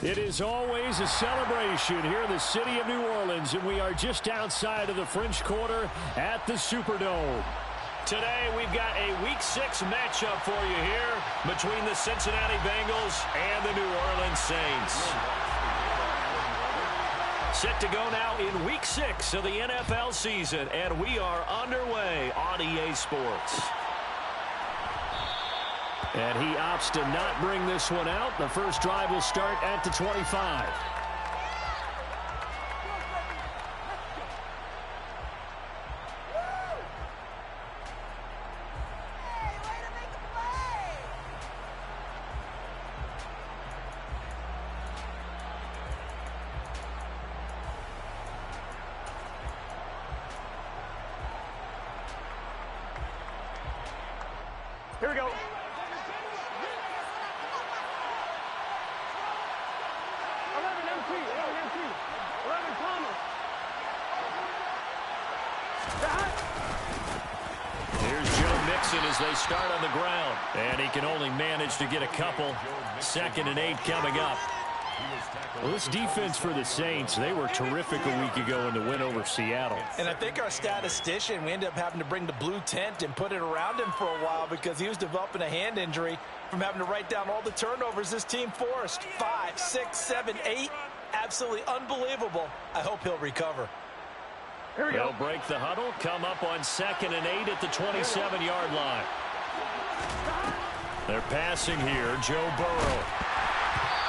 It is always a celebration here in the city of New Orleans, and we are just outside of the French Quarter at the Superdome. Today, we've got a Week 6 matchup for you here between the Cincinnati Bengals and the New Orleans Saints. Set to go now in Week 6 of the NFL season, and we are underway on EA Sports. And he opts to not bring this one out. The first drive will start at the 25. Here we go. 11 Thomas. Here's Joe Mixon as they start on the ground. And he can only manage to get a couple. 2nd and 8 coming up. Well, this defense for the Saints, they were terrific a week ago in the win over Seattle. And I think our statistician, we ended up having to bring the blue tent and put it around him for a while because he was developing a hand injury from having to write down all the turnovers this team forced. 5, 6, 7, 8. Absolutely unbelievable. I hope he'll recover. Here we go. They'll break the huddle, come up on 2nd and 8 at the 27-yard line. They're passing here, Joe Burrow.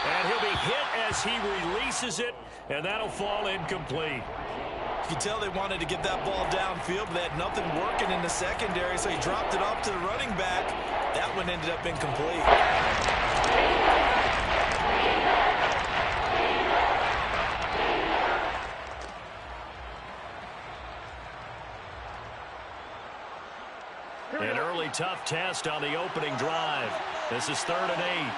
And he'll be hit as he releases it, and that'll fall incomplete. You can tell they wanted to get that ball downfield, but they had nothing working in the secondary, so he dropped it off to the running back. That one ended up incomplete. An early tough test on the opening drive. This is 3rd and 8.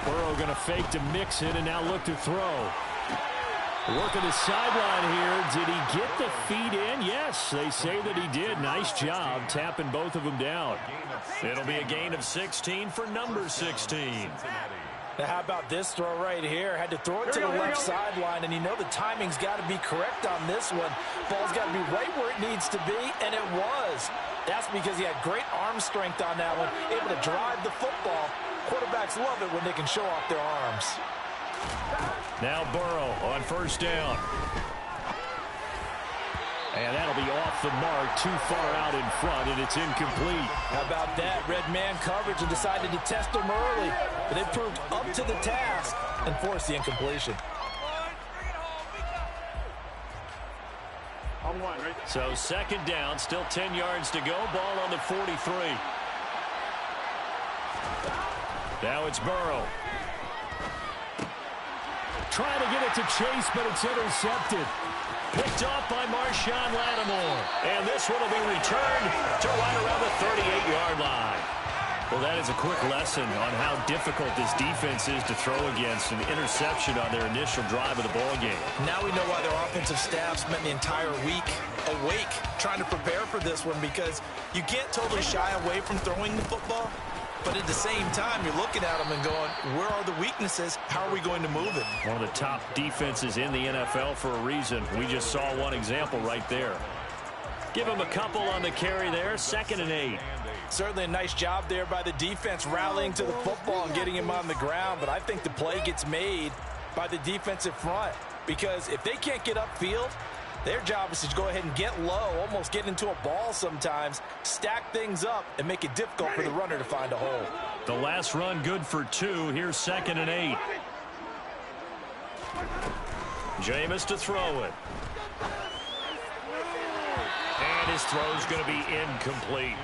Burrow going to fake to Mixon and now look to throw. Working the sideline here. Did he get the feet in? Yes, they say that he did. Nice job tapping both of them down. It'll be a gain of 16 for number 16. Now, how about this throw right here? Had to throw it to the left sideline, and you know the timing's got to be correct on this one. Ball's got to be right where it needs to be, and it was. That's because he had great arm strength on that one, able to drive the football. Quarterbacks love it when they can show off their arms. Now Burrow on 1st down. And that'll be off the mark, too far out in front, and it's incomplete. How about that? Red man coverage and decided to test him early. But they proved up to the task and forced the incompletion. So 2nd down, still 10 yards to go. Ball on the 43. Now it's Burrow. Trying to get it to Chase, but it's intercepted. Picked off by Marshawn Lattimore. And this one will be returned to right around the 38-yard line. Well, that is a quick lesson on how difficult this defense is to throw against. An interception on their initial drive of the ballgame. Now we know why their offensive staff spent the entire week awake trying to prepare for this one, because you can't totally shy away from throwing the football. But at the same time, you're looking at them and going, where are the weaknesses? How are we going to move it? One of the top defenses in the NFL for a reason. We just saw one example right there. Give him a couple on the carry there. 2nd and 8. Certainly a nice job there by the defense, rallying to the football and getting him on the ground. But I think the play gets made by the defensive front, because if they can't get upfield, their job is to go ahead and get low, almost get into a ball sometimes, stack things up, and make it difficult for the runner to find a hole. The last run good for 2. Here's 2nd and 8. Jameis to throw it. And his throw's going to be incomplete.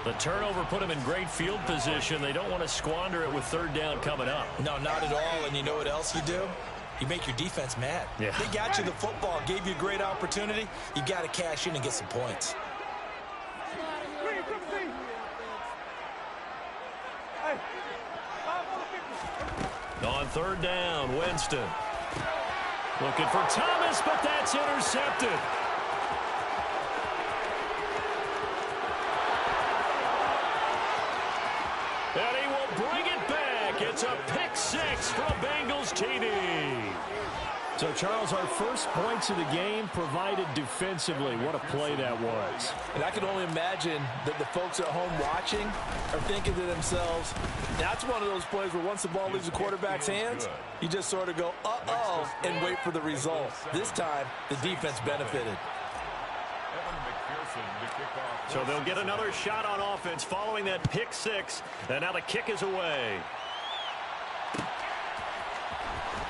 The turnover put him in great field position. They don't want to squander it with 3rd down coming up. No, not at all. And you know what else you do? You make your defense mad. Yeah. They got you the football, gave you a great opportunity. You got to cash in and get some points. On 3rd down, Winston. Looking for Thomas, but that's intercepted. It's a pick six from Bengals TD. So, Charles, our first points of the game provided defensively. What a play that was. And I can only imagine that the folks at home watching are thinking to themselves, that's one of those plays where once the ball leaves the quarterback's hands, you just sort of go, uh-oh, and wait for the result. This time, the defense benefited. So they'll get another shot on offense following that pick six. And now the kick is away.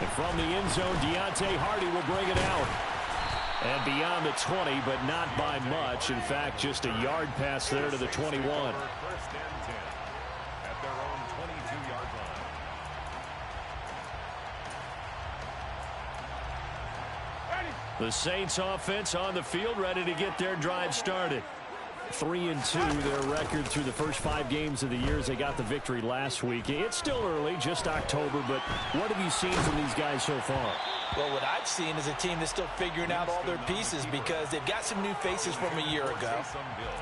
And from the end zone, Deontay Hardy will bring it out. And beyond the 20, but not by much. In fact, just a yard pass there to the 21. First and 10 at their own 22-yard line. The Saints offense on the field, ready to get their drive started. 3-2, their record through the first 5 games of the year as they got the victory last week. It's still early, just October, but what have you seen from these guys so far? Well, what I've seen is a team that's still figuring out all their pieces because they've got some new faces from a year ago,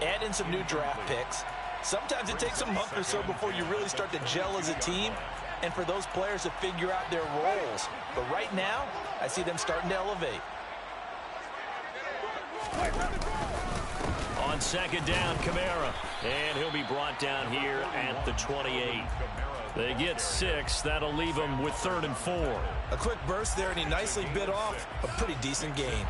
add in some new draft picks. Sometimes it takes a month or so before you really start to gel as a team and for those players to figure out their roles. But right now, I see them starting to elevate. On second down, Kamara. And he'll be brought down here at the 28. They get 6. That'll leave them with 3rd and 4. A quick burst there, and he nicely bit off a pretty decent gain.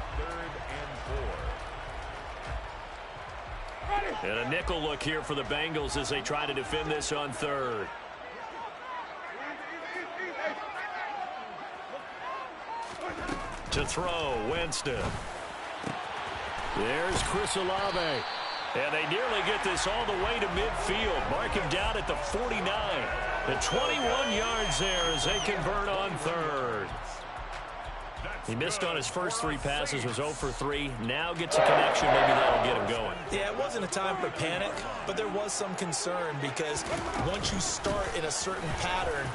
And a nickel look here for the Bengals as they try to defend this on 3rd. To throw, Winston. There's Chris Olave. And they nearly get this all the way to midfield. Mark him down at the 49. The 21 yards there as they convert on 3rd. He missed on his first 3 passes, was 0 for 3. Now gets a connection. Maybe that'll get him going. Yeah, it wasn't a time for panic, but there was some concern because once you start in a certain pattern,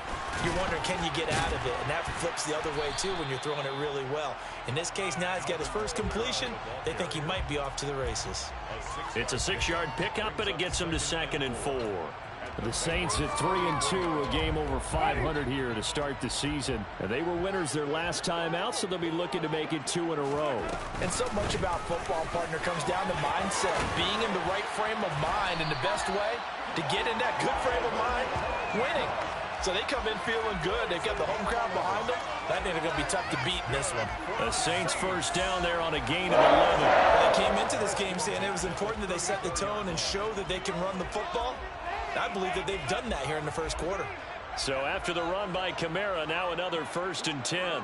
you're wondering, can you get out of it? And that flips the other way, too, when you're throwing it really well. In this case, now he's got his first completion. They think he might be off to the races. It's a 6-yard pickup, and it gets him to 2nd and 4. The Saints at 3-2, a game over 500 here to start the season. And they were winners their last time out, so they'll be looking to make it 2 in a row. And so much about football, partner, comes down to mindset. Being in the right frame of mind, and the best way to get in that good frame of mind, winning. So they come in feeling good. They've got the home crowd behind them. I think they're going to be tough to beat in this one. The Saints first down there on a gain of 11. They came into this game saying it was important that they set the tone and show that they can run the football. I believe that they've done that here in the first quarter. So after the run by Kamara, now another 1st and 10.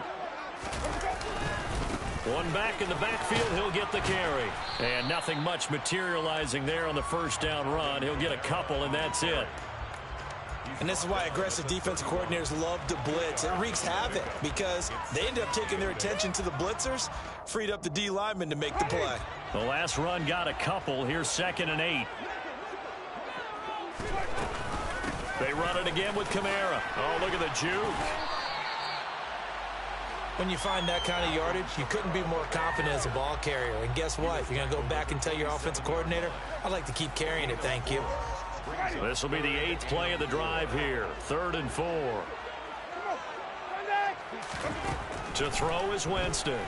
One back in the backfield, he'll get the carry. And nothing much materializing there on the first down run. He'll get a couple, and that's it. And this is why aggressive defensive coordinators love to blitz. It wreaks havoc because they end up taking their attention to the blitzers, freed up the D lineman to make the play. The last run got a couple. Here's 2nd and 8. They run it again with Kamara. Oh, look at the juke. When you find that kind of yardage, you couldn't be more confident as a ball carrier. And guess what? If you're going to go back and tell your offensive coordinator, I'd like to keep carrying it, thank you. This will be the 8th play of the drive here. 3rd and 4. To throw is Winston.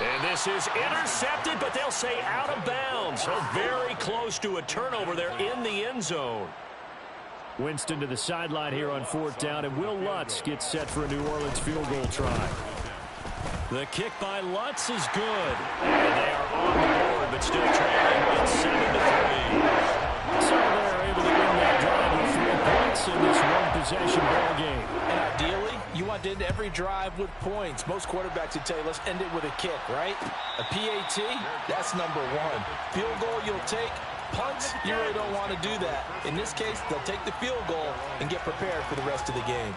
And this is intercepted, but they'll say out of bounds. So very close to a turnover there in the end zone. Winston to the sideline here on 4th down, and Will Lutz gets set for a New Orleans field goal try. The kick by Lutz is good. And they are on the board, but still trailing at 7-3. So they're able to win that drive with 3 points in this one-possession ball game. And ideally, you want to end every drive with points. Most quarterbacks would tell you, let's end it with a kick, right? A PAT, that's number 1. Field goal you'll take. Punts, you really don't want to do that. In this case, they'll take the field goal and get prepared for the rest of the game.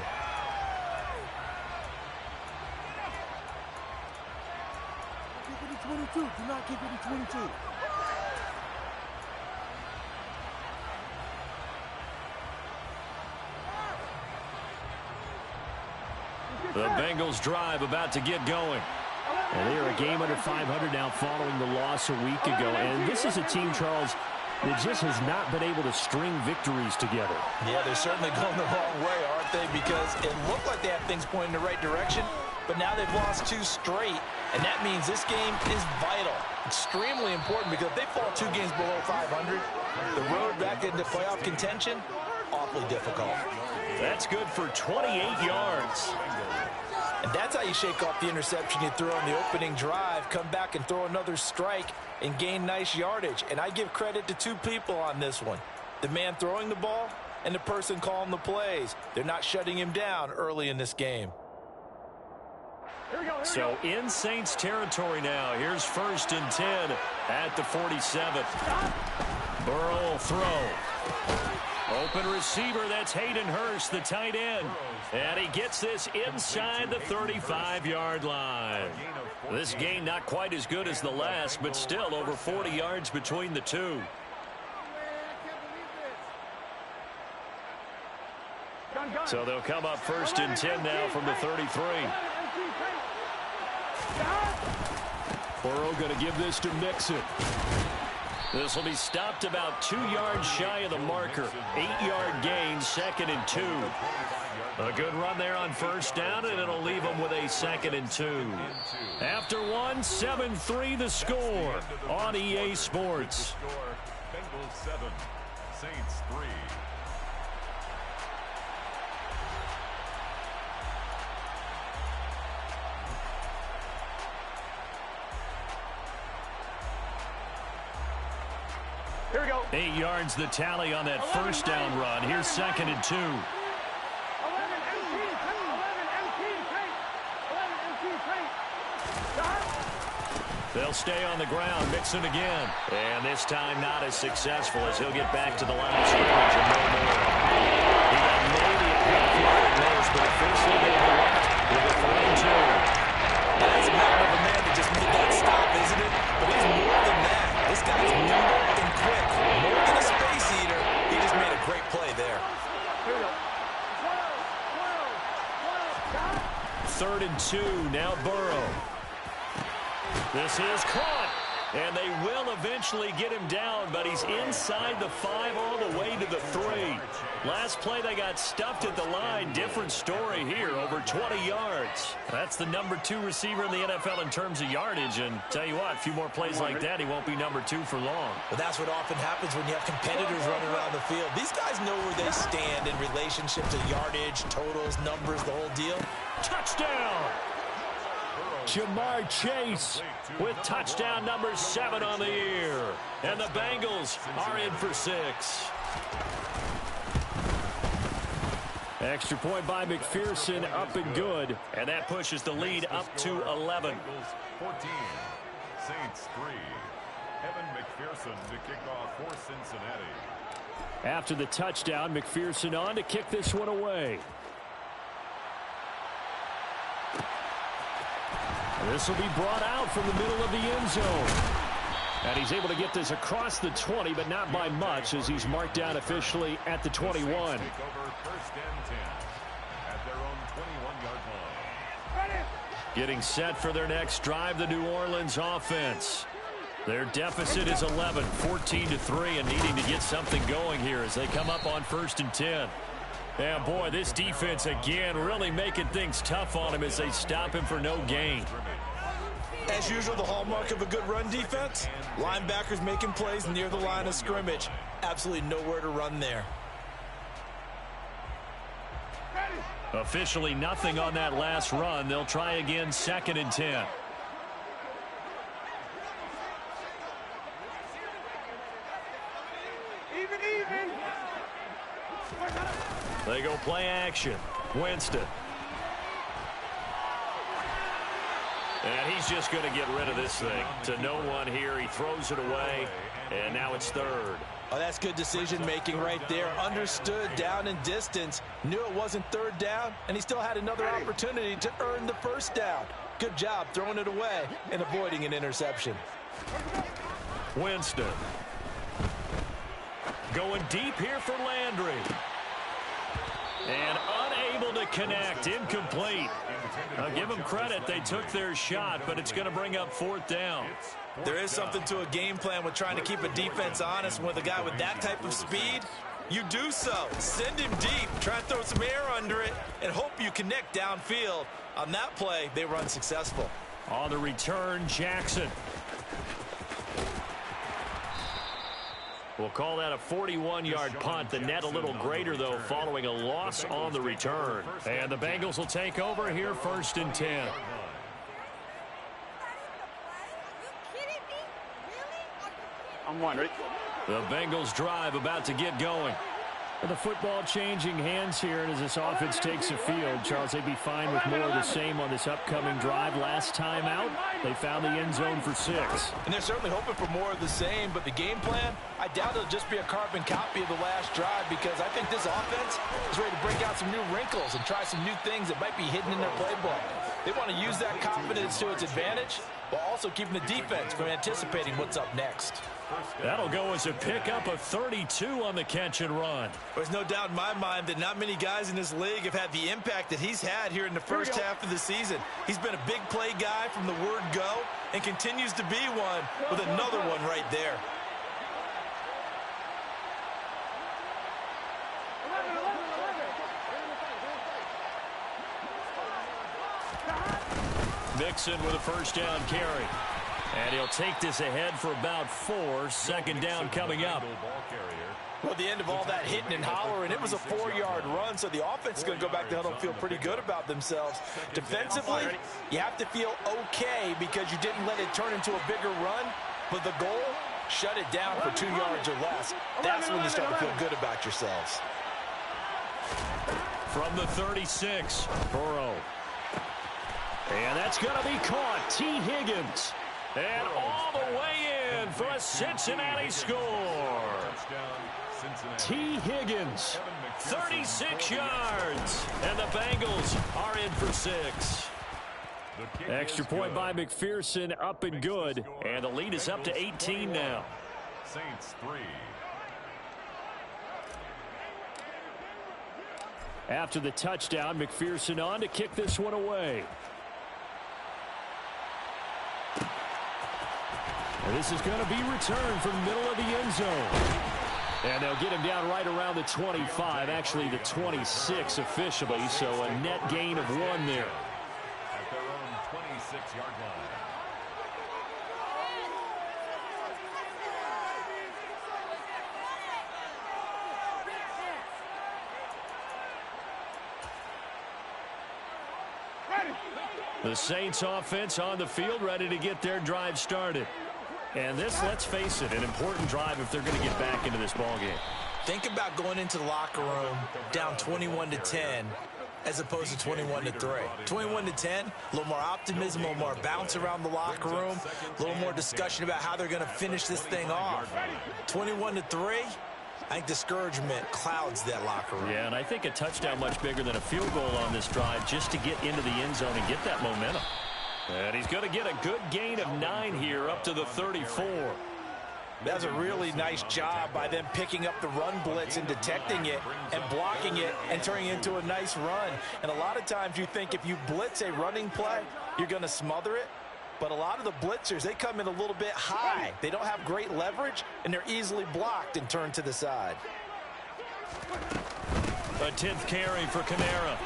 Do not kick it to 22. The Bengals drive about to get going. And they are a game under 500 now following the loss a week ago. And this is a team, Charles, that just has not been able to string victories together. Yeah, they're certainly going the wrong way, aren't they? Because it looked like they had things pointing in the right direction, but now they've lost 2 straight, and that means this game is vital. Extremely important, because if they fall 2 games below 500, the road back into playoff contention, awfully difficult. That's good for 28 yards. And that's how you shake off the interception you threw on the opening drive, come back and throw another strike and gain nice yardage. And I give credit to 2 people on this one. The man throwing the ball and the person calling the plays. They're not shutting him down early in this game. So in Saints territory now. Here's 1st and 10 at the 47. Burrow will throw. Open receiver, that's Hayden Hurst, the tight end. And he gets this inside the 35-yard line. This gain not quite as good as the last, but still over 40 yards between the two. So they'll come up 1st and 10 now from the 33. Burrow going to give this to Mixon. This will be stopped about 2 yards shy of the marker. 8-yard gain, 2nd and 2. A good run there on 1st down, and it'll leave them with a 2nd and 2. After 1, 7-3 the score on EA Sports. Bengals 7, Saints 3. Here we go. 8 yards the tally on that 1st down run. Here's 2nd and 2. They'll stay on the ground. Mixon again. And this time not as successful, as he'll get back to the line of scrimmage and no more. He got maybe a few at most, but officially they were left with a 3 and 2. That's a matter of a man that just made that stop, isn't it? But he's more than that. This guy's new and quick. More than a space eater. He just made a great play there. 3rd and 2. Now Burrow. This is caught. And they will eventually get him down, but he's inside the 5 all the way to the 3. Last play they got stuffed at the line. Different story here, over 20 yards. That's the number 2 receiver in the NFL in terms of yardage. And tell you what, a few more plays like that, he won't be number 2 for long. But that's what often happens when you have competitors running around the field. These guys know where they stand in relationship to yardage, totals, numbers, the whole deal. Touchdown! Jamar Chase with touchdown number 7 on the year. And the Bengals are in for 6. Extra point by McPherson, up and good. And that pushes the lead up to 11. 14, Saints 3. Evan McPherson to kick off for Cincinnati. After the touchdown, McPherson on to kick this one away. This will be brought out from the middle of the end zone. And he's able to get this across the 20, but not by much, as he's marked down officially at the 21. Take over 1st and 10 at their own 21-yard line. Getting set for their next drive, the New Orleans offense. Their deficit is 11, 14-3, and needing to get something going here as they come up on 1st and 10. And boy, this defense again really making things tough on him as they stop him for no gain. As usual, the hallmark of a good run defense, linebackers making plays near the line of scrimmage. Absolutely nowhere to run there. Officially nothing on that last run. They'll try again 2nd and 10. They go play action. Winston. And he's just going to get rid of this thing to no one here. He throws it away, and now it's 3rd. Oh, that's good decision-making right there. Understood down and distance. Knew it wasn't 3rd down, and he still had another opportunity to earn the 1st down. Good job throwing it away and avoiding an interception. Winston. Going deep here for Landry. And unable Unable to connect. Incomplete. I'll give them credit. They took their shot, but it's going to bring up 4th down. There is something to a game plan with trying to keep a defense honest. With a guy with that type of speed, you do so. Send him deep. Try and throw some air under it and hope you connect downfield. On that play, they were unsuccessful. On the return, Jackson. We'll call that a 41-yard punt. The net a little greater, though, following a loss on the return. And the Bengals will take over here, 1st and 10. I'm wondering. The Bengals drive about to get going. The football changing hands here, and as this offense takes the field, Charles, they'd be fine with more of the same on this upcoming drive. Last time out, they found the end zone for 6. And they're certainly hoping for more of the same, but the game plan, I doubt it'll just be a carbon copy of the last drive, because I think this offense is ready to break out some new wrinkles and try some new things that might be hidden in their playbook. They want to use that confidence to its advantage, while also keeping the defense from anticipating what's up next. That'll go as a pickup of 32 on the catch and run. There's no doubt in my mind that not many guys in this league have had the impact that he's had here in the first half of the season. He's been a big play guy from the word go and continues to be one with another one right there. Mixon with a 1st down carry. And he'll take this ahead for about 4. 2nd down coming up. Well, the end of all that hitting and hollering, it was a 4-yard run, so the offense is going to go back to huddle and feel pretty good about themselves. Defensively, you have to feel okay because you didn't let it turn into a bigger run, but the goal, shut it down for 2 yards or less. That's when you start to feel good about yourselves. From the 36, Burrow. And that's going to be caught. T. Higgins. And all the way in for a Cincinnati score. T. Higgins, 36 yards. And the Bengals are in for 6. Extra point by McPherson, up and good. And the lead is up to 18 now. Saints 3. After the touchdown, McPherson on to kick this one away. And this is going to be returned from the middle of the end zone. And they'll get him down right around the 25, actually the 26 officially, so a net gain of 1 there. At their own 26-yard line. The Saints offense on the field, ready to get their drive started. And this, let's face it, an important drive if they're going to get back into this ballgame. Think about going into the locker room down 21-10 as opposed to 21-3. 21-10, a little more optimism, a little more bounce around the locker room, a little more discussion about how they're going to finish this thing off. 21-3, I think discouragement clouds that locker room. Yeah, and I think a touchdown much bigger than a field goal on this drive just to get into the end zone and get that momentum. And he's going to get a good gain of 9 here up to the 34. That's a really nice job by them picking up the run blitz and detecting it and blocking it and turning it into a nice run. And a lot of times you think if you blitz a running play, you're going to smother it. But a lot of the blitzers, they come in a little bit high. They don't have great leverage, and they're easily blocked and turned to the side. A 10th carry for Kamara.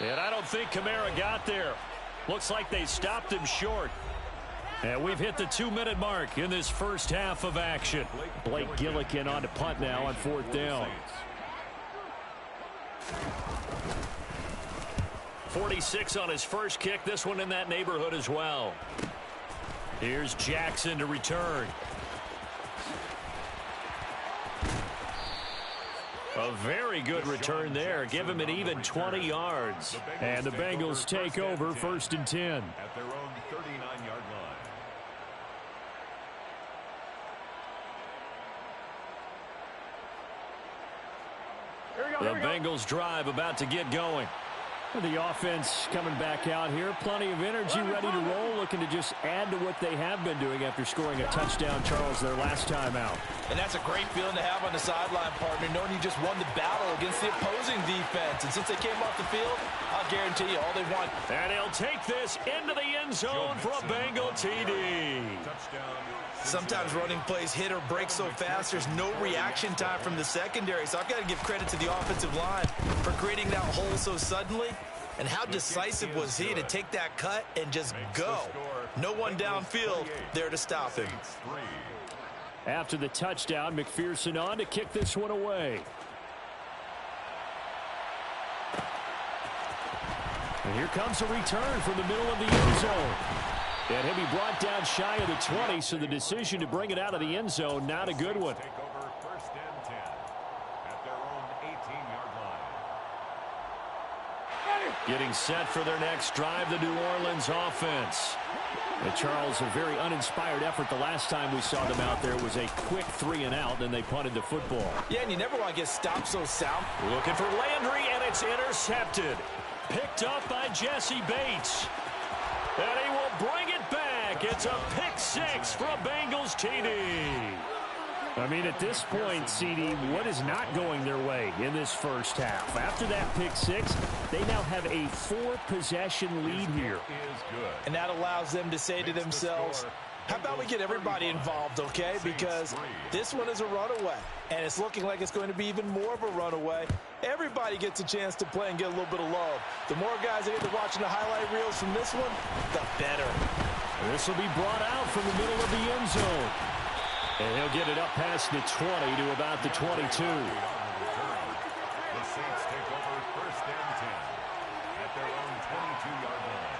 And I don't think Kamara got there. Looks like they stopped him short. And we've hit the 2-minute mark in this first half of action. Blake Gillikin on to punt now on 4th down. 46 on his first kick. This one in that neighborhood as well. Here's Jackson to return. A very good return there. Give him an even 20 yards. And the Bengals take over 1st and 10. At their own 39-yard line. The Bengals drive about to get going. The offense coming back out here. Plenty of energy, ready to roll, looking to just add to what they have been doing after scoring a touchdown, Charles, their last time out. And that's a great feeling to have on the sideline, partner, knowing you just won the battle against the opposing defense. And since they came off the field, I'll guarantee you all they want. And he'll take this into the end zone for a Bengal TD. Sometimes running plays hit or break so fast, there's no reaction time from the secondary. So I've got to give credit to the offensive line for creating that hole so suddenly. And how decisive was he to take that cut and just go? No one downfield there to stop him. After the touchdown, McPherson on to kick this one away. And here comes a return from the middle of the end zone. And he'll be brought down shy of the 20, so the decision to bring it out of the end zone, not a good one. Getting set for their next drive, the New Orleans offense. And Charles, a very uninspired effort the last time we saw them out there. It was a quick 3-and-out, then they punted the football. Yeah, and you never want to get stopped so sound. Looking for Landry, and it's intercepted. Picked up by Jesse Bates. And he will bring it back. It's a pick six for a Bengals TD. I mean, at this point, CD, what is not going their way in this first half? After that pick six, they now have a 4-possession lead here. And that allows them to say to themselves, how about we get everybody involved, okay? Because this one is a runaway, and it's looking like it's going to be even more of a runaway. Everybody gets a chance to play and get a little bit of love. The more guys that get to watching the highlight reels from this one, the better. This will be brought out from the middle of the end zone. And he'll get it up past the 20 to about the 22. The Saints take over first and 10 at their own 22-yard line.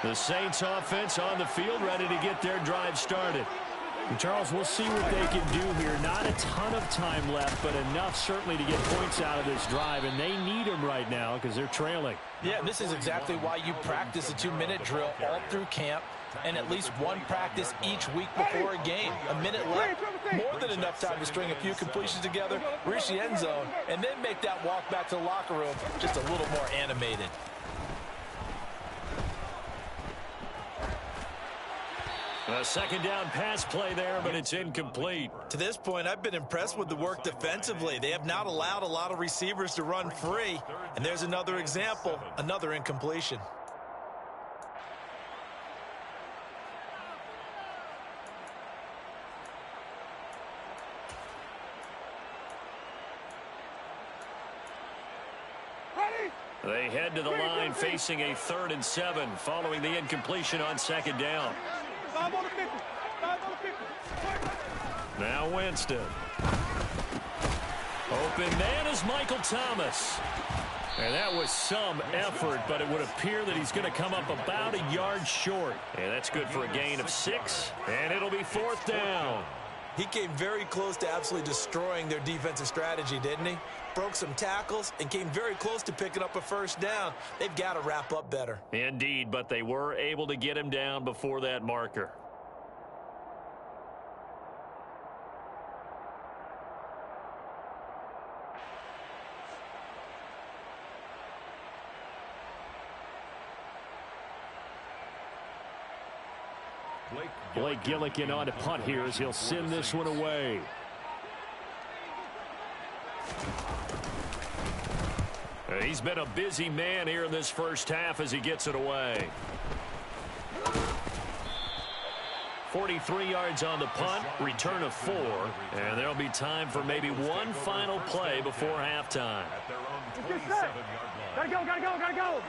The Saints offense on the field, ready to get their drive started. And Charles, we'll see what they can do here. Not a ton of time left, but enough certainly to get points out of this drive, and they need them right now because they're trailing. Yeah, this is exactly why you practice a 2-minute drill all through camp, and at least one practice each week before a game. A minute left, more than enough time to string a few completions together, reach the end zone, and then make that walk back to the locker room just a little more animated. A second down pass play there, but it's incomplete. To this point, I've been impressed with the work defensively. They have not allowed a lot of receivers to run free, and there's another example, another incompletion. They head to the line facing a 3rd and 7 following the incompletion on second down. Now Winston. Open man is Michael Thomas. And that was some effort, but it would appear that he's going to come up about a yard short. And that's good for a gain of 6. And it'll be 4th down. He came very close to absolutely destroying their defensive strategy, didn't he? Broke some tackles and came very close to picking up a first down. They've got to wrap up better. Indeed, but they were able to get him down before that marker. Blake Gillikin on to punt here as he'll send this one away. He's been a busy man here in this first half as he gets it away. 43 yards on the punt, return of 4, and there'll be time for maybe one final play before halftime. Gotta go.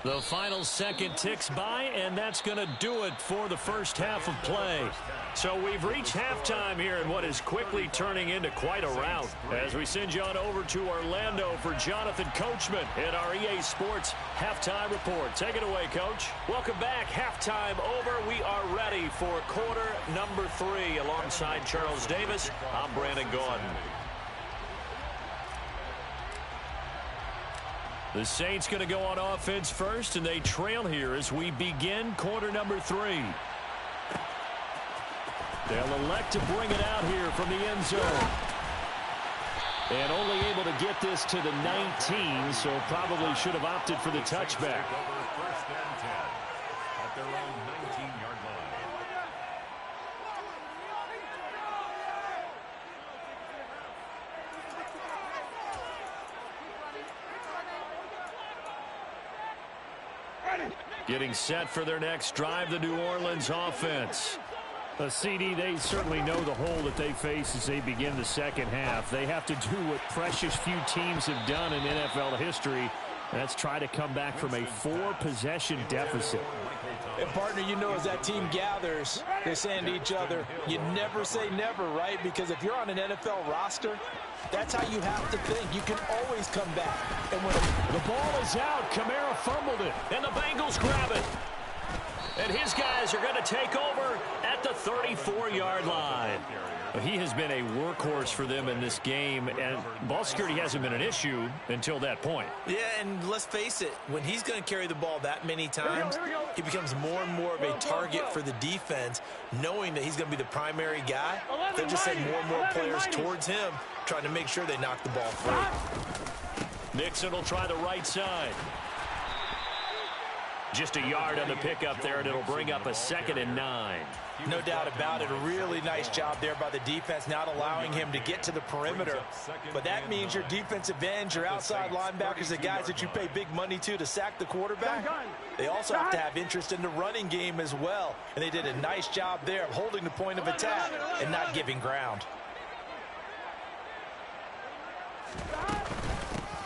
The final second ticks by, and that's going to do it for the first half of play. So we've reached halftime here in what is quickly turning into quite a rout. As we send you on over to Orlando for Jonathan Coachman in our EA Sports Halftime Report. Take it away, Coach. Welcome back. Halftime over. We are ready for quarter number 3. Alongside Charles Davis, I'm Brandon Gordon. The Saints going to go on offense first, and they trail here as we begin quarter number 3. They'll elect to bring it out here from the end zone. And only able to get this to the 19, so probably should have opted for the touchback. First and 10 at their own 19-yard line. Getting set for their next drive, the New Orleans offense. CD, they certainly know the hole that they face as they begin the second half. They have to do what precious few teams have done in NFL history. That's try to come back from a 4-possession deficit. And, partner, you know as that team gathers, they're saying to each other, you never say never, right? Because if you're on an NFL roster, that's how you have to think. You can always come back. And when the ball is out, Kamara fumbled it, and the Bengals grab it. And his guys are going to take over at the 34-yard line. He has been a workhorse for them in this game, and ball security hasn't been an issue until that point. Yeah, and let's face it, when he's going to carry the ball that many times, he becomes more and more of a target for the defense, knowing that he's going to be the primary guy. They'll just send more and more players towards him, trying to make sure they knock the ball free. Nixon will try the right side. Just a yard on the pickup there, and it'll bring up a 2nd and 9. No doubt about it. A really nice job there by the defense, not allowing him to get to the perimeter. But that means your defensive ends, your outside linebackers, the guys that you pay big money to sack the quarterback, they also have to have interest in the running game as well. And they did a nice job there of holding the point of attack and not giving ground.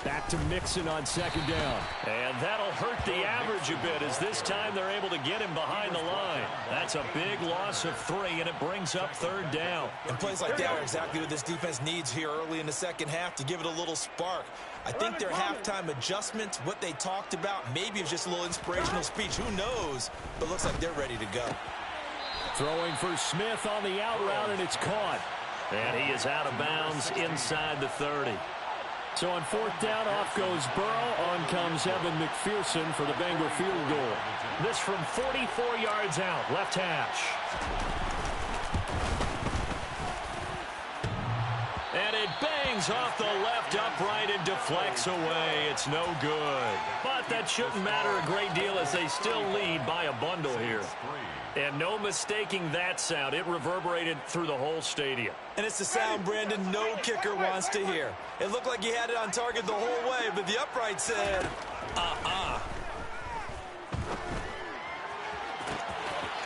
Back to Mixon on 2nd down. And that'll hurt the average a bit as this time they're able to get him behind the line. That's a big loss of 3, and it brings up 3rd down. And plays like that are exactly what this defense needs here early in the second half to give it a little spark. I think their halftime adjustments, what they talked about, maybe it's just a little inspirational speech. Who knows? But looks like they're ready to go. Throwing for Smith on the out route, and it's caught. And he is out of bounds inside the 30. So on 4th down, off goes Burrow. On comes Evan McPherson for the Bengal field goal. This from 44 yards out, left hash. And it bangs off the left upright and deflects away. It's no good. But that shouldn't matter a great deal as they still lead by a bundle here. And no mistaking that sound. It reverberated through the whole stadium. And it's the sound, Brandon, no kicker wants to hear. It looked like he had it on target the whole way, but the upright said,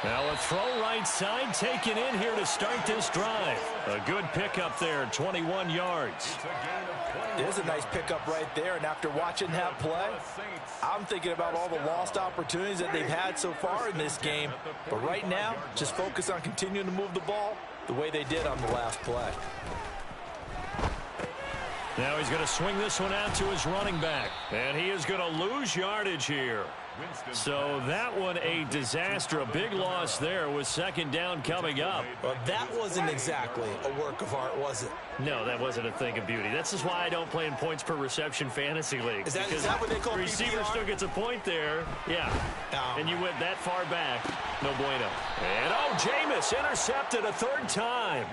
Now a throw right side taken in here to start this drive. A good pickup there, 21 yards. There's a nice pickup right there, and after watching that play, I'm thinking about all the lost opportunities that they've had so far in this game. But right now, just focus on continuing to move the ball the way they did on the last play. Now he's going to swing this one out to his running back. And he is going to lose yardage here. So that one a disaster. A big loss there with 2nd down coming up. Well, that wasn't exactly a work of art, was it? No, that wasn't a thing of beauty. This is why I don't play in points per reception fantasy leagues. Is that what they call the receiver PPR? still gets a point there. Yeah. And you went that far back. No bueno. And Jameis intercepted a 3rd time.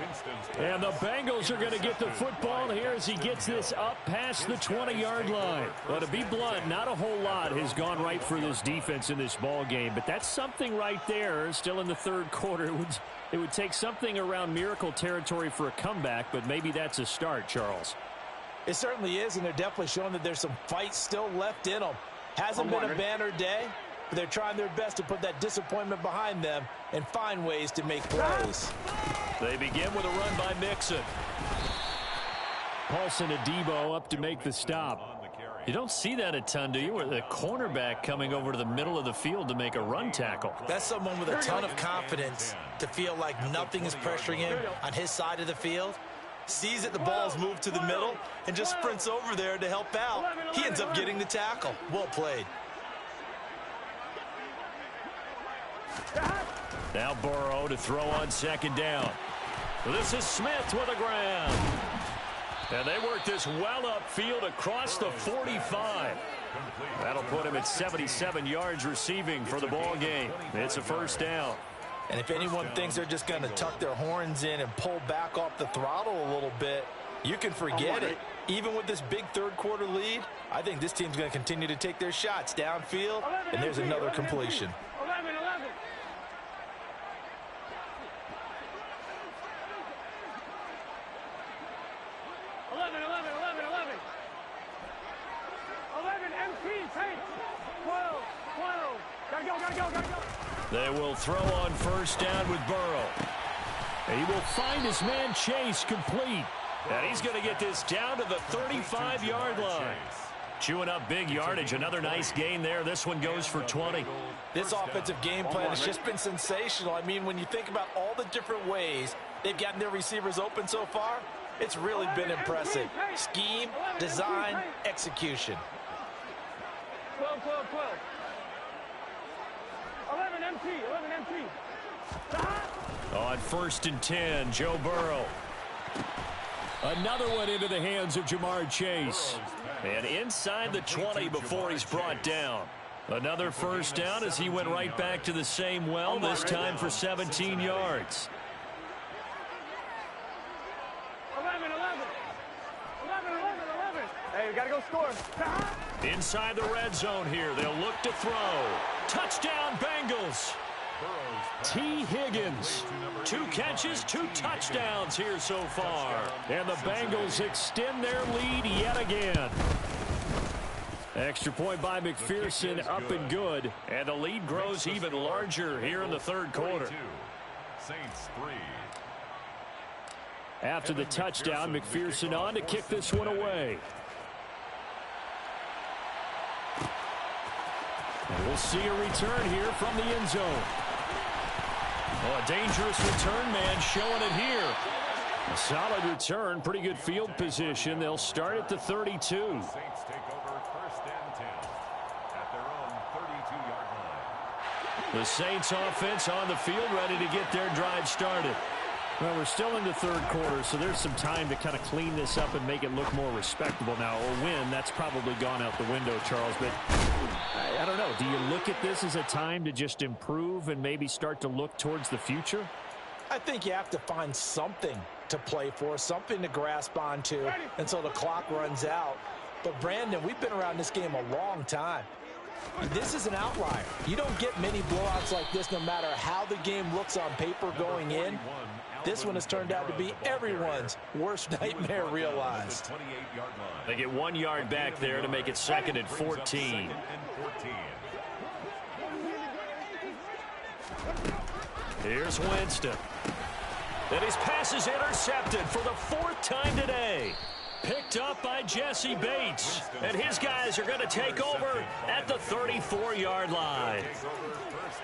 And the Bengals are going to get the football here as he gets this up past the 20-yard line. Well, to be blunt, not a whole lot has gone right for this defense in this ball game, but that's something right there. Still in the 3rd quarter. It would take something around miracle territory for a comeback, but maybe that's a start, Charles. It certainly is, and they're definitely showing that there's some fight still left in them. Hasn't been a banner day, but they're trying their best to put that disappointment behind them and find ways to make plays. They begin with a run by Mixon. Paulson Adebo up to make the stop. You don't see that a ton, do you? Where the cornerback coming over to the middle of the field to make a run tackle. That's someone with a ton of confidence to feel like nothing is pressuring him on his side of the field. Sees that the ball's moved to the middle and just sprints over there to help out. He ends up getting the tackle. Well played. Now Burrow to throw on 2nd down. This is Smith with a grab. And they work this well upfield across the 45. That'll put him at 77 yards receiving for the ball game. It's a 1st down. And if anyone thinks they're just going to tuck their horns in and pull back off the throttle a little bit, You can forget it. Even with this big third-quarter lead, I think this team's going to continue to take their shots downfield, and there's another completion. 11. 11 MP, take 12. Gotta go. They will throw on first down with Burrow. And he will find his man Chase complete. And he's going to get this down to the 35-yard line. Chewing up big yardage. Another nice gain there. This one goes for 20. This offensive game plan has just been sensational. I mean, when you think about all the different ways they've gotten their receivers open so far, it's really been impressive. Scheme, design, execution. 12. 11 MT. On first and 10, Joe Burrow. Another one into the hands of Jamar Chase. And inside the 20 before he's brought down. Another first down as he went right back to the same well, this time for 17 yards. 11. Hey, we gotta go score. Inside the red zone here. They'll look to throw. Touchdown, Bengals. T. Higgins. 2 catches, 2 touchdowns here so far. And the Bengals extend their lead yet again. Extra point by McPherson, up and good. And the lead grows even larger here in the third quarter. Saints 3. After the touchdown, McPherson on to kick this one away. And we'll see a return here from the end zone. Oh, a dangerous return man showing it here. A solid return, pretty good field position. They'll start at the 32. Saints take over first and 10 at their own 32-yard line. The Saints offense on the field, ready to get their drive started. Well, we're still in the third quarter, so there's some time to kind of clean this up and make it look more respectable now. A win, that's probably gone out the window, Charles. But I don't know. Do you look at this as a time to just improve and maybe start to look towards the future? I think you have to find something to play for, something to grasp onto until the clock runs out. But, Brandon, we've been around this game a long time. This is an outlier. You don't get many blowouts like this no matter how the game looks on paper going in. This one has turned out to be everyone's worst nightmare realized. They get 1 yard back there to make it 2nd and 14. Here's Winston. And his pass is intercepted for the 4th time today. Picked up by Jesse Bates. And his guys are going to take over at the 34-yard line.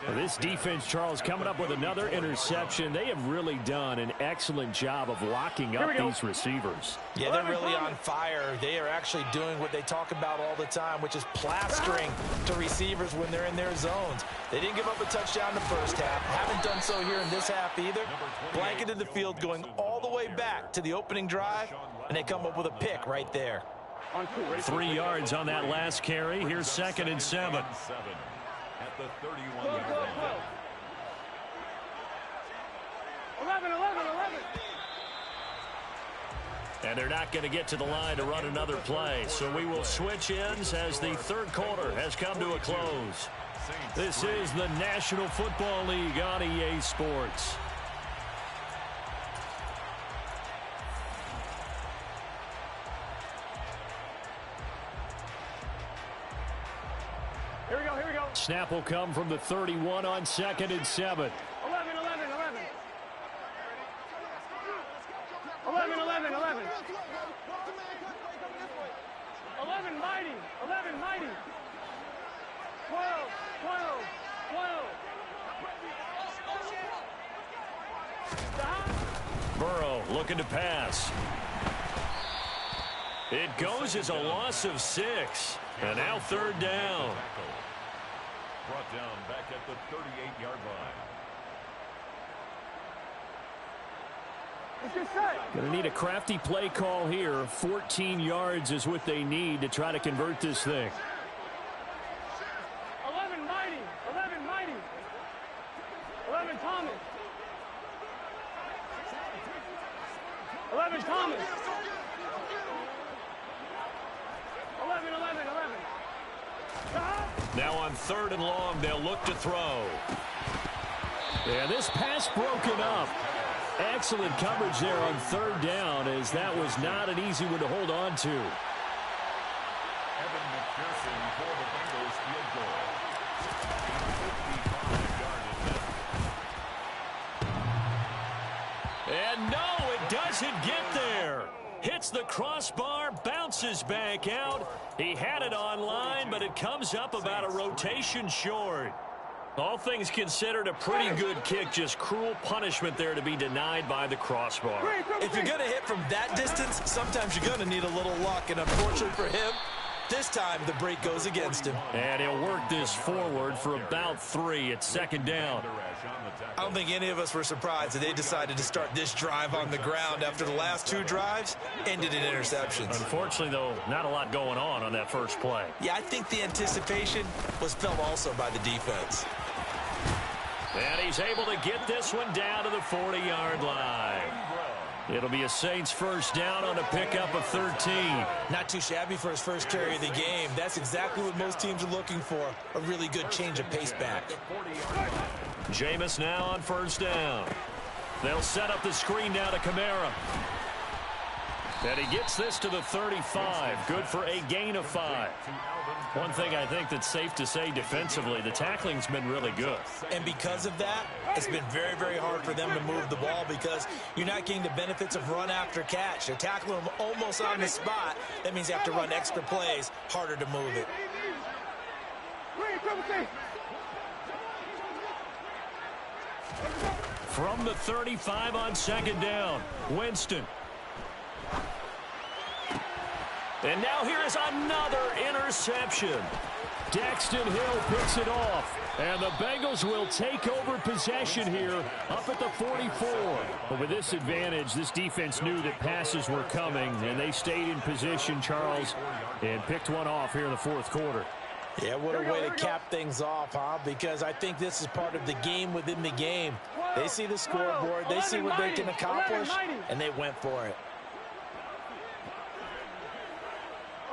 Well, this defense, Charles, coming up with another interception. They have really done an excellent job of locking up these receivers. Yeah, they're really on fire. They are actually doing what they talk about all the time, which is plastering to receivers when they're in their zones. They didn't give up a touchdown in the first half. Haven't done so here in this half either. Blanketed the field going all the way back to the opening drive, and they come up with a pick right there. 3 yards on that last carry. Here's 2nd and 7. At the 31-yard line. 11. And they're not going to get to the line to run another play. So we will switch ends as the third quarter has come to a close. This is the National Football League on EA Sports. Here we go. Snap will come from the 31 on 2nd and 7. 11. 11 mighty. 12. Burrow looking to pass. It goes as a loss of 6. And now 3rd down. Brought down back at the 38-yard line. Going to need a crafty play call here. 14 yards is what they need to try to convert this thing. 11 mighty. 11 Thomas. Now on 3rd and long, they'll look to throw. And this pass broken up. Excellent coverage there on 3rd down, as that was not an easy one to hold on to. Evan McPherson for the Bengals field goal. 55-yard attempt. And no, it doesn't get there. Hits the crossbar, bounces back out. He had it on line, but it comes up about a rotation short. All things considered, a pretty good kick. Just cruel punishment there to be denied by the crossbar. If you're going to hit from that distance, sometimes you're going to need a little luck. And unfortunately for him, this time the break goes against him. And he'll work this forward for about 3 at 2nd down. I don't think any of us were surprised that they decided to start this drive on the ground after the last 2 drives ended in interceptions. Unfortunately, though, not a lot going on that first play. Yeah, I think the anticipation was felt also by the defense. And he's able to get this one down to the 40-yard line. It'll be a Saints first down on a pickup of 13. Not too shabby for his first carry of the game. That's exactly what most teams are looking for, a really good change of pace back. Jameis now on 1st down. They'll set up the screen now to Kamara. And he gets this to the 35. Good for a gain of 5. One thing I think that's safe to say defensively, the tackling's been really good. And because of that, it's been very, very hard for them to move the ball because you're not getting the benefits of run after catch. They're tackling them almost on the spot. That means you have to run extra plays, harder to move it. From the 35 on 2nd down, Winston. And now here is another interception. Daxton Hill picks it off. And the Bengals will take over possession here up at the 44. But with this advantage, this defense knew that passes were coming, and they stayed in position, Charles, and picked one off here in the 4th quarter. Yeah, what a way to cap things off, huh? Because I think this is part of the game within the game. They see the scoreboard, they see what they can accomplish, and they went for it.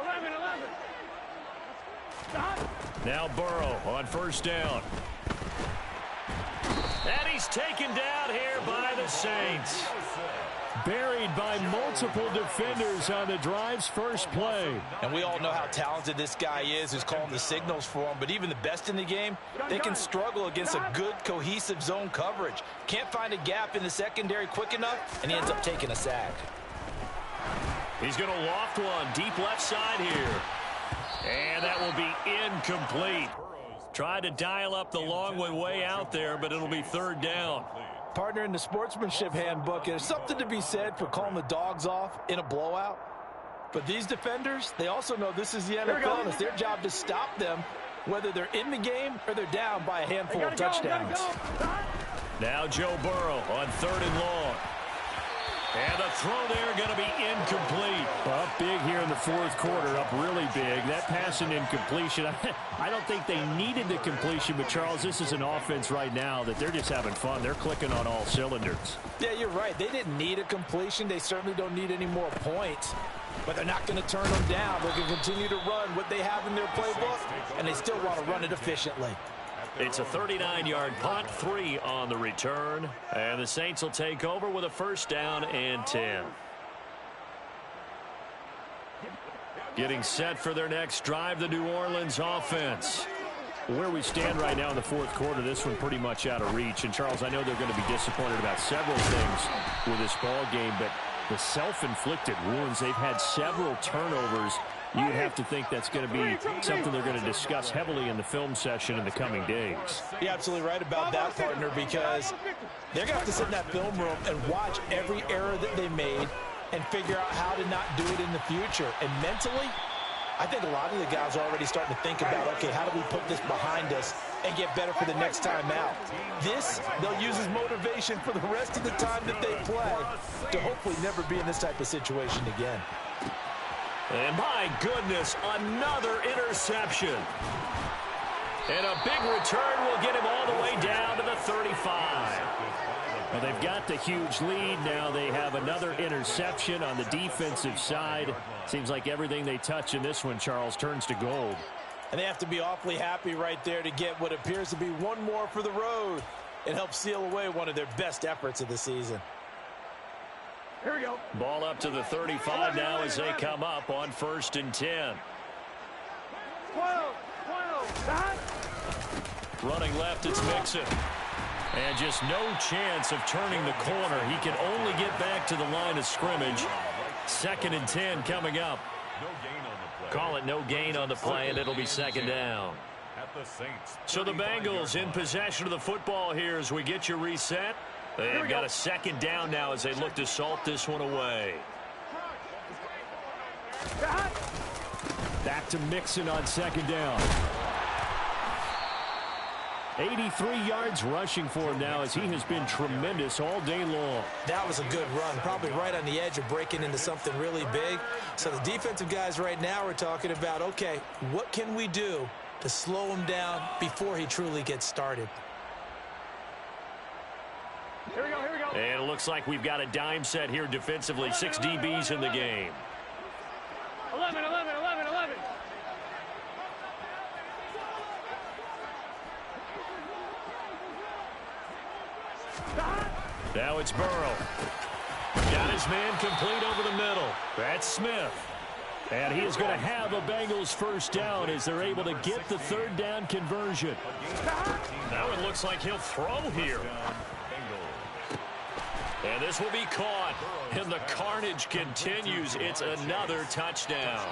11. Now Burrow on 1st down. And he's taken down here by the Saints. Buried by multiple defenders on the drive's first play. And we all know how talented this guy is who's calling the signals for him. But even the best in the game, they can struggle against a good, cohesive zone coverage. Can't find a gap in the secondary quick enough, and he ends up taking a sack. He's going to loft one deep left side here. And that will be incomplete. Tried to dial up the long one way out there, but it'll be 3rd down. Partner, in the sportsmanship handbook, there's something to be said for calling the dogs off in a blowout. But these defenders, they also know this is the NFL, and it's their job to stop them, whether they're in the game or they're down by a handful of touchdowns. Now Joe Burrow on 3rd and long. And the throw there going to be incomplete. Up big here in the 4th quarter, up really big. That pass and incompletion, I don't think they needed the completion, but Charles, this is an offense right now that they're just having fun. They're clicking on all cylinders. Yeah, you're right. They didn't need a completion. They certainly don't need any more points. But they're not going to turn them down. They're going to continue to run what they have in their playbook, and they still want to run it efficiently. It's a 39-yard punt, 3 on the return. And the Saints will take over with a 1st down and 10. Getting set for their next drive, the New Orleans offense. Where we stand right now in the 4th quarter, this one pretty much out of reach. And, Charles, I know they're going to be disappointed about several things with this ball game, but the self-inflicted wounds, they've had several turnovers. You'd have to think that's going to be something they're going to discuss heavily in the film session in the coming days. You're absolutely right about that, partner, because they're going to have to sit in that film room and watch every error that they made and figure out how to not do it in the future. And mentally, I think a lot of the guys are already starting to think about, okay, how do we put this behind us and get better for the next time out? This, they'll use as motivation for the rest of the time that they play to hopefully never be in this type of situation again. And my goodness, another interception. And a big return will get him all the way down to the 35. Well, they've got the huge lead. Now they have another interception on the defensive side. Seems like everything they touch in this one, Charles, turns to gold. And they have to be awfully happy right there to get what appears to be one more for the road. It helps seal away one of their best efforts of the season. Here we go. Ball up to the 35 now as they come up on 1st and 10. 12. Running left, it's Mixon. And just no chance of turning the corner. He can only get back to the line of scrimmage. 2nd and 10 coming up. Call it no gain on the play, and it'll be 2nd down. So the Bengals in possession of the football here as we get you reset. They've got a 2nd down now as they look to salt this one away. Back to Mixon on 2nd down. 83 yards rushing for him now as he has been tremendous all day long. That was a good run, probably right on the edge of breaking into something really big. So the defensive guys right now are talking about, okay, what can we do to slow him down before he truly gets started? Here we go. And it looks like we've got a dime set here defensively. 6 DBs in the game. 11. Now it's Burrow. Got his man complete over the middle. That's Smith. And he is going to have a Bengals 1st down as they're able to get the 3rd down conversion. Now it looks like he'll throw here. And this will be caught. And the carnage continues. It's another touchdown.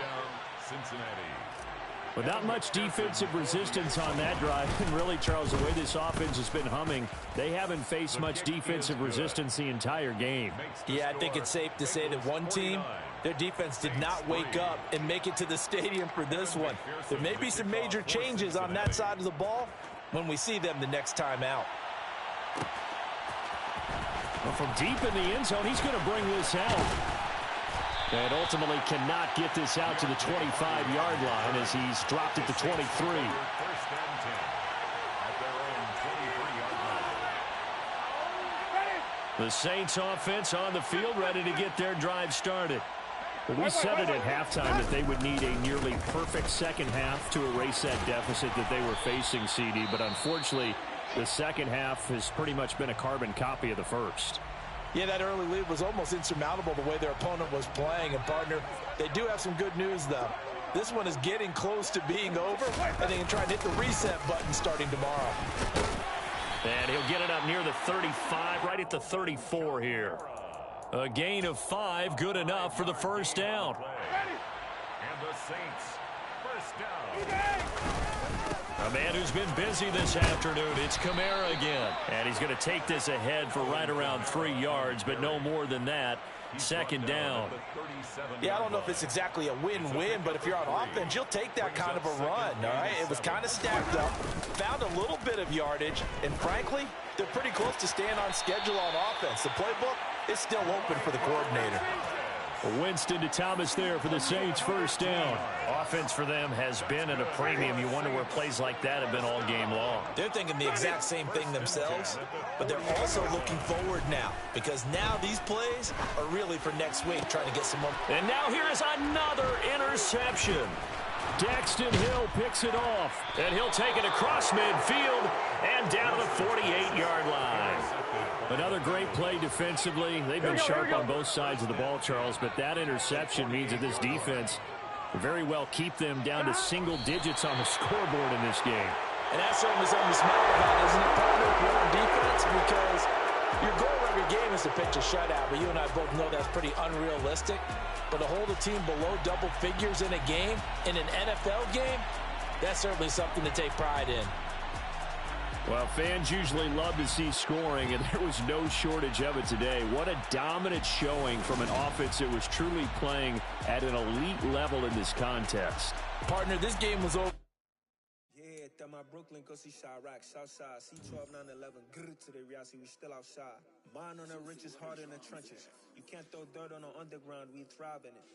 But not much defensive resistance on that drive. And really, Charles, the way this offense has been humming, they haven't faced much defensive resistance the entire game. Yeah, I think it's safe to say that one team, their defense did not wake up and make it to the stadium for this one. There may be some major changes on that side of the ball when we see them the next time out. Well, from deep in the end zone, he's going to bring this out. And ultimately cannot get this out to the 25-yard line as he's dropped it to 23. The Saints offense on the field ready to get their drive started. Well, we said it at halftime that they would need a nearly perfect second half to erase that deficit that they were facing, CD. But unfortunately, the second half has pretty much been a carbon copy of the first. Yeah, that early lead was almost insurmountable the way their opponent was playing. And, partner, they do have some good news, though. This one is getting close to being over, and they can try and hit the reset button starting tomorrow. And he'll get it up near the 35, right at the 34 here. A gain of 5, good enough for the 1st down. And the Saints, 1st down. A man who's been busy this afternoon, it's Kamara again. And he's going to take this ahead for right around 3 yards, but no more than that. 2nd down. Yeah, I don't know if it's exactly a win-win, but if you're on offense, you'll take that kind of a run, all right? It was kind of stacked up, found a little bit of yardage, and frankly, they're pretty close to staying on schedule on offense. The playbook is still open for the coordinator. Winston to Thomas there for the Saints 1st down. Offense for them has been at a premium. You wonder where plays like that have been all game long. They're thinking the exact same thing themselves, but they're also looking forward now because now these plays are really for next week, trying to get some more. And now here is another interception. Daxton Hill picks it off, and he'll take it across midfield and down to the 48-yard line. Another great play defensively. They've been sharp on both sides of the ball, Charles, but that interception means that this defense very well keep them down to single digits on the scoreboard in this game. And that's certainly something to smile about, isn't it, partner, if you're on defense? Because your goal every game is to pitch a shutout, but you and I both know that's pretty unrealistic. But to hold a team below double figures in a game, in an NFL game, that's certainly something to take pride in. Well, fans usually love to see scoring, and there was no shortage of it today. What a dominant showing from an offense that was truly playing at an elite level in this context. Partner, this game was over. Yeah, that my Brooklyn, go see Chirac, Southside, C12, 911, grrr to the reality, we still outside. Mine on the riches, hard in the trenches. You can't throw dirt on the underground, we thrive in it.